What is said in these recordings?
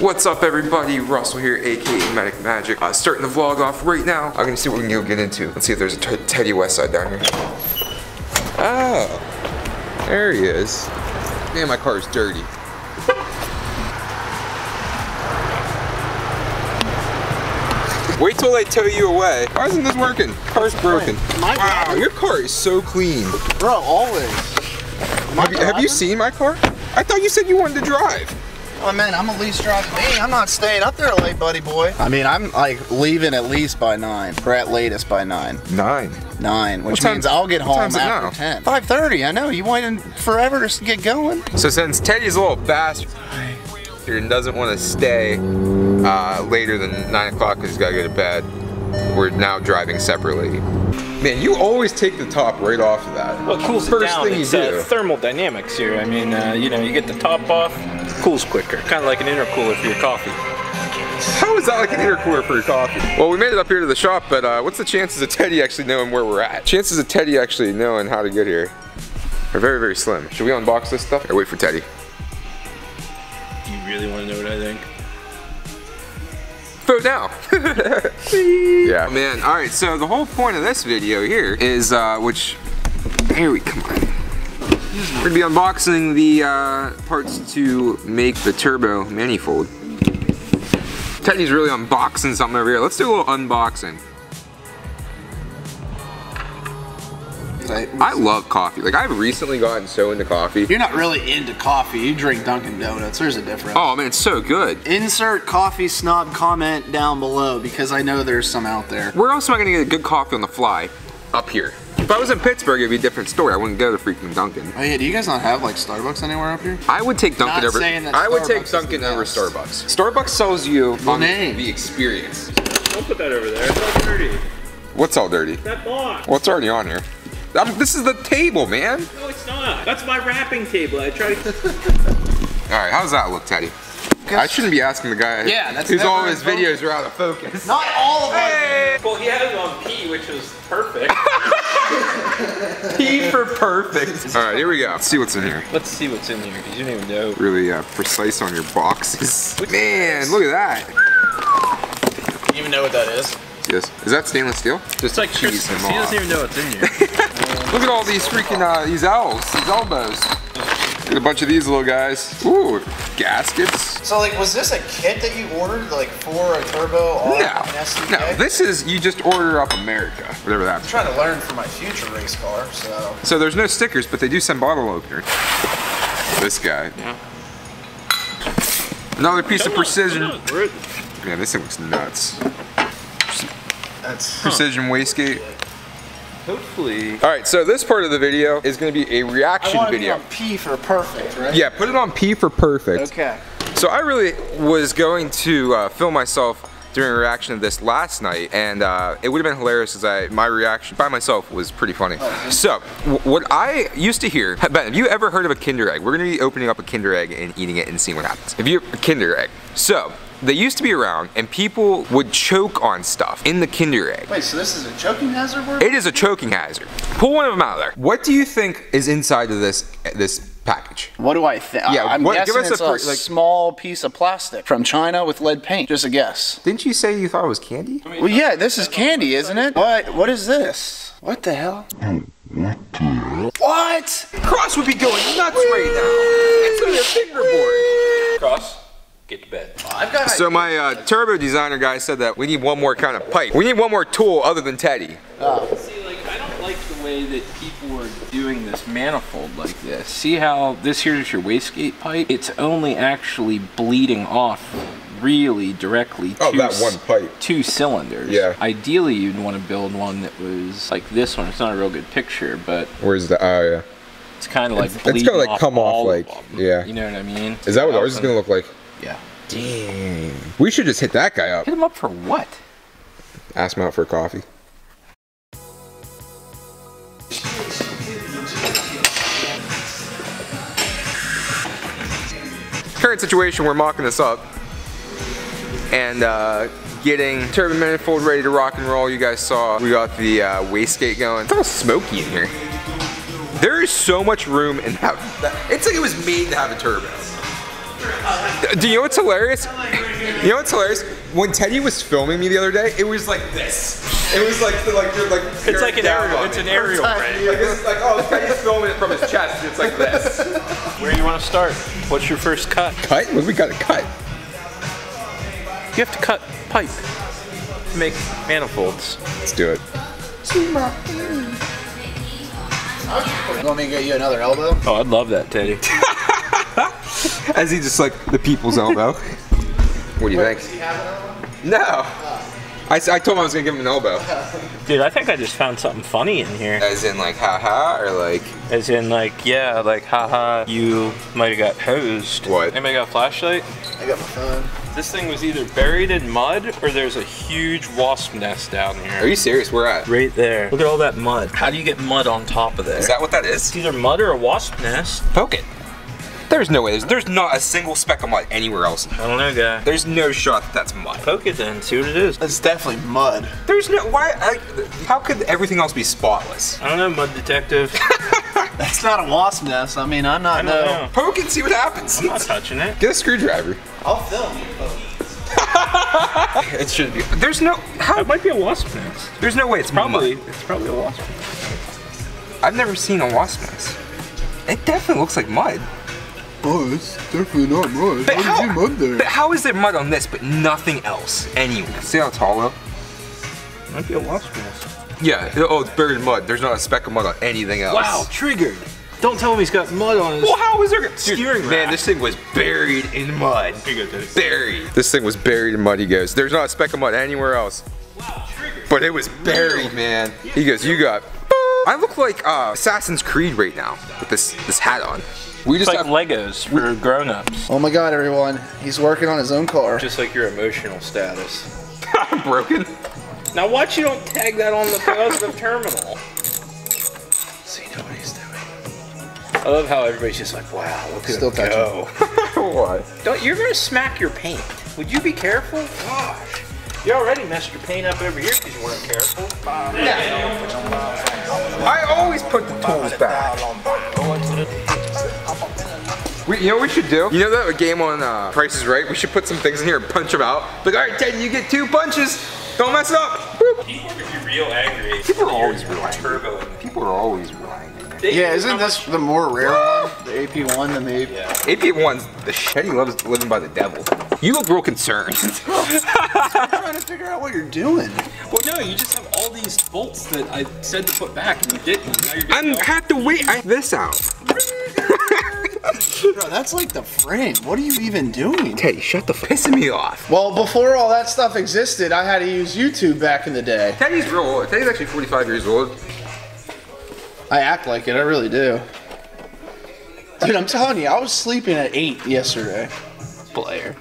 What's up everybody, Russell here, aka Medic Magic. Starting the vlog off right now. I'm gonna see what we can go get into. Let's see if there's a Teddy Westside down here. Oh, there he is. Man, my car is dirty. Wait till they tow you away. Why isn't this working? Car's broken. Wow, your car is so clean. Bro, always. Have you seen my car? I thought you said you wanted to drive. Oh man, I'm at least driving me. I'm not staying up there late, buddy boy. I mean, I'm like leaving at least by 9, or at latest by 9. 9, which means I'll get home after 10. 5:30, I know, you waiting forever to get going. So since Teddy's a little bastard and doesn't want to stay later than 9 o'clock because he's got to go to bed, we're now driving separately. Man, you always take the top right off of that. Well, it cools it down. It's thermodynamics here. I mean, you know, you get the top off, it cools quicker. Kind of like an intercooler for your coffee. How is that like an intercooler for your coffee? Well, we made it up here to the shop, but what's the chances of Teddy actually knowing where we're at? Chances of Teddy actually knowing how to get here are very, very slim. Should we unbox this stuff or wait for Teddy? Do you really want to know what I think? Vote now. Yeah, man. All right, so the whole point of this video here is, here we come on. We're gonna be unboxing the parts to make the turbo manifold. Teddy's really unboxing something over here. Let's do a little unboxing. I love coffee. Like, I've recently gotten so into coffee. You're not really into coffee. You drink Dunkin' Donuts. There's a difference. Oh man, it's so good. Insert coffee snob comment down below because I know there's some out there. Where else am I gonna get a good coffee on the fly? Up here. If I was in Pittsburgh, it'd be a different story. I wouldn't go to freaking Dunkin'. Oh yeah, do you guys not have like Starbucks anywhere up here? I would take Dunkin' over. I would take Dunkin' over Starbucks. Starbucks sells you on the experience. Don't put that over there. It's all dirty. What's all dirty? That box. What's already on here? This is the table, man. No, it's not. That's my wrapping table. I try to. All right, how does that look, Teddy? I shouldn't be asking the guy whose all his videos are out of focus. Not all of them. Well, he had it on P, which was perfect. P for perfect. All right, here we go. Let's see what's in here. Let's see what's in here, because you don't even know. Really precise on your boxes. Man, look at that. You even know what that is? Yes. Is that stainless steel? Just like cheese. He doesn't even know what's in here. Look at all these freaking these elbows. Look at a bunch of these little guys. Ooh, gaskets. So like, was this a kit that you ordered like for a turbo on an SDK? No, this is, you just order up America, whatever that I'm means. trying to learn for my future race car, so. So there's no stickers, but they do send bottle openers. This guy. Yeah. Another piece of precision. Man, this thing looks nuts. That's precision wastegate. Hopefully. All right, so this part of the video is going to be a reaction video. I want to be on P for perfect, right? Yeah, put it on P for perfect. Okay. So I really was going to film myself doing a reaction to this last night, and it would have been hilarious because my reaction by myself was pretty funny. So what I used to hear, Ben, have you ever heard of a Kinder Egg? We're going to be opening up a Kinder Egg and eating it and seeing what happens. If you a Kinder Egg, so they used to be around and people would choke on stuff in the Kinder Egg. Wait, so this is a choking hazard word? It is a choking hazard. Pull one of them out of there. What do you think is inside of this package? What do I think? Yeah, I'm guessing it's a small piece of plastic from China with lead paint. Just a guess. Didn't you say you thought it was candy? Well, yeah, this is candy, isn't it? What is this? What the hell? What? Cross would be going nuts right now. It's on your fingerboard. Cross. Get to bed. So my turbo designer guy said that we need one more kind of pipe. We need one more tool other than Teddy. See, like, I don't like the way that people are doing this manifold like this. See how this here is your wastegate pipe? It's only actually bleeding off really directly to that one pipe. 2 cylinders. Yeah. Ideally, you'd want to build one that was like this one. It's not a real good picture, but where's the? Oh yeah. It's kind of like bleeding it's gonna like come off like yeah. You know what I mean? Is that what ours is gonna look like? Yeah. Dang. We should just hit that guy up. Hit him up for what? Ask him out for a coffee. Current situation, we're mocking this up and getting turbo manifold ready to rock and roll. You guys saw we got the wastegate going. It's all smoky in here. There is so much room in that. It's like it was made to have a turbo. Do you know what's hilarious? You know what's hilarious? When Teddy was filming me the other day, it was like this. It was like it's like an aerial. It's an aerial, right? Like this is like, oh, Teddy's filming it from his chest. It's like this. Where do you want to start? What's your first cut? Cut? What do we got to cut? You have to cut pipe to make manifolds. Let's do it. You want me to get you another elbow? Oh, I'd love that, Teddy. As he just like the people's elbow. What do you think? No. I told him I was gonna give him an elbow. Dude, I think I just found something funny in here. As in like haha, or like? As in like, yeah, like haha, you might have got hosed. What? Anybody got a flashlight? I got my phone. This thing was either buried in mud or there's a huge wasp nest down here. Are you serious? Where at? Right there. Look at all that mud. How do you get mud on top of there? Is that what that is? It's either mud or a wasp nest. Poke it. There's no way. There's not a single speck of mud anywhere else. I don't know, guy. There's no shot that that's mud. Poke it then. See what it is. It's definitely mud. There's no. Why? How could everything else be spotless? I don't know, mud detective. That's not a wasp nest. I mean, I'm not. I don't know. Poke it. See what happens. I'm not touching it. Get a screwdriver. I'll film you. It should be. There's no. How? That might be a wasp nest. There's no way. It's Probably. mud. It's probably a wasp nest. I've never seen a wasp nest. It definitely looks like mud. Oh, it's definitely not mud. How did you mud there? But how is there mud on this, but nothing else anywhere? See how tall though? Might be a wasp nest. Yeah. Oh, it's buried in mud. There's not a speck of mud on anything else. Wow, triggered. Don't tell him he's got mud on his Well, how is there? steering rack. Man, this thing was buried in mud. Buried. This thing was buried in mud. He goes. There's not a speck of mud anywhere else. Wow, triggered. But it was buried, man. He goes. You got. I look like Assassin's Creed right now with this hat on. We It's just like have, Legos for grown-ups. Oh my God, everyone! He's working on his own car. Just like your emotional status. I'm broken. Now watch you don't tag that on the positive terminal. So you know what he's doing. I love how everybody's just like, wow, look at Still him go. What? You're gonna smack your paint. Would you be careful? Gosh. You already messed your paint up over here because you weren't careful. I always put the tools back. You know what we should do? You know that game on Price is Right? We should put some things in here and punch them out. Like, all right, Ted, you get 2 punches. Don't mess up. People are gonna be real angry. People are always real angry. Turbo. People are always real angry. Yeah, isn't this the more rare one? The AP1 than the AP? Yeah. AP1's the shit. He loves living by the devil. You look real concerned. I'm trying to figure out what you're doing. Well, no, you just have all these bolts that I said to put back and you didn't. Now you're I have to wait this out. Bro, that's like the frame. What are you even doing? Teddy, shut the pissing me off. Well, before all that stuff existed, I had to use YouTube back in the day. Teddy's real old. Teddy's actually 45 years old. I act like it, I really do. Dude, I'm telling you, I was sleeping at 8 yesterday. Blair.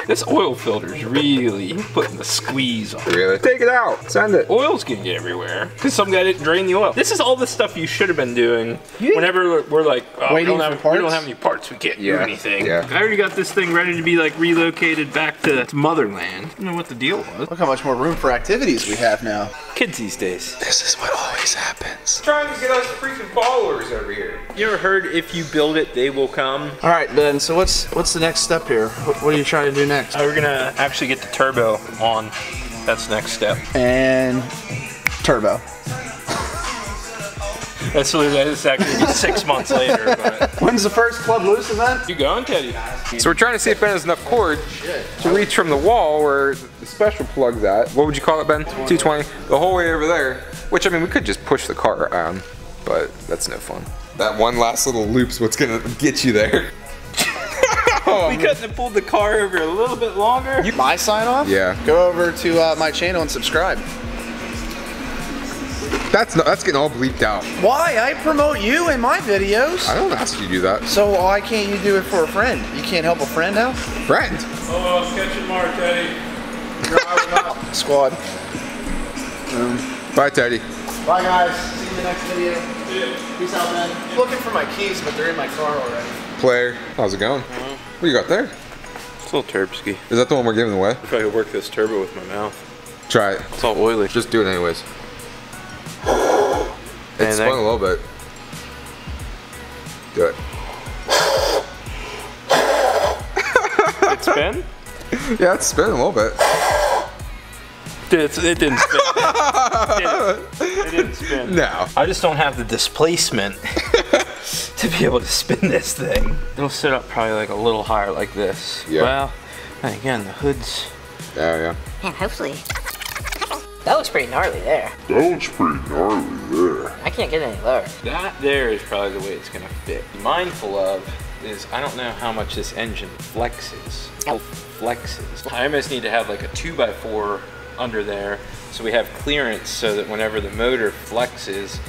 This oil filter's really putting the squeeze on. Really? Take it out. Send it. Oil's gonna get everywhere because some guy didn't drain the oil. This is all the stuff you should have been doing. Whenever we're like, oh, we don't have any parts, we can't do anything. Yeah. I already got this thing ready to be like relocated back to motherland. I don't know what the deal was. Look how much more room for activities we have now. Kids these days. This is what always happens. Trying to get us freaking followers over here. You ever heard if you build it, they will come? All right, Ben, so what's the next step here? What are you trying to do next? We're gonna actually get the turbo on. That's the next step. And turbo. That's actually 6 months later. But. When's the first Club Loose event? You going, Teddy? So we're trying to see if Ben has enough cord to reach from the wall where the special plug's at. What would you call it, Ben? 220. The whole way over there. Which, I mean, we could just push the car around, but that's no fun. That one last little loop's what's gonna get you there. We couldn't have pulled the car over a little bit longer. My sign off? Yeah. Go over to my channel and subscribe. That's getting all bleeped out. Why? I promote you in my videos. I don't ask you to do that. So why can't you do it for a friend? You can't help a friend out? Friend. Oh, sketch and mark, Teddy. Squad. Bye, Teddy. Bye guys. See you in the next video. Peace out, man. I'm looking for my keys, but they're in my car already. Player. How's it going? What do you got there? It's a little turbsky. Is that the one we're giving away? If I could work this turbo with my mouth. Try it. It's all oily. Just do it anyways. It spun a little bit. Do it. It spin? Yeah, it's spinning a little bit. It didn't spin. It didn't spin. No. I just don't have the displacement to be able to spin this thing. It'll sit up probably like a little higher like this. Yeah. Well, again, the hood's... Oh, yeah. Man, hopefully. That looks pretty gnarly there. I can't get any lower. That there is probably the way it's gonna fit. Be mindful of is I don't know how much this engine flexes. I almost need to have like a 2x4 under there so we have clearance so that whenever the motor flexes,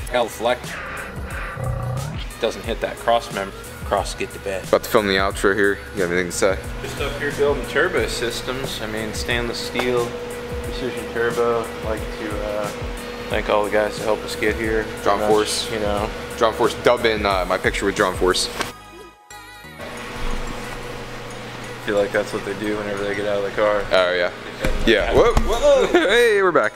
doesn't hit that cross member. Cross, get to bed. About to film the outro here. You got anything to say? Just up here building turbo systems. I mean, stainless steel, precision turbo. I'd like to thank all the guys to help us get here. John Force. You know. John Force, dub in my picture with John Force. I feel like that's what they do whenever they get out of the car. Oh, yeah. Yeah. Whoa, whoa. Hey, we're back.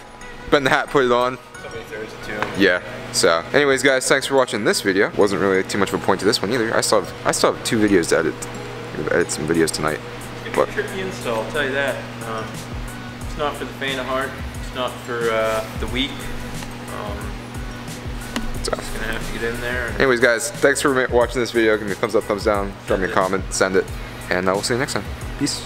Bend the hat, put it on. Somebody throws it to him. Yeah. So, anyways, guys, thanks for watching this video. Wasn't really too much of a point to this one either. I still have 2 videos to edit. I'm gonna edit some videos tonight. It's gonna be a tricky install, I'll tell you that. It's not for the faint of heart. It's not for the weak. Just gonna have to get in there. Anyways, guys, thanks for watching this video. Give me a thumbs up, thumbs down. Drop me a comment, send it, and we'll see you next time. Peace.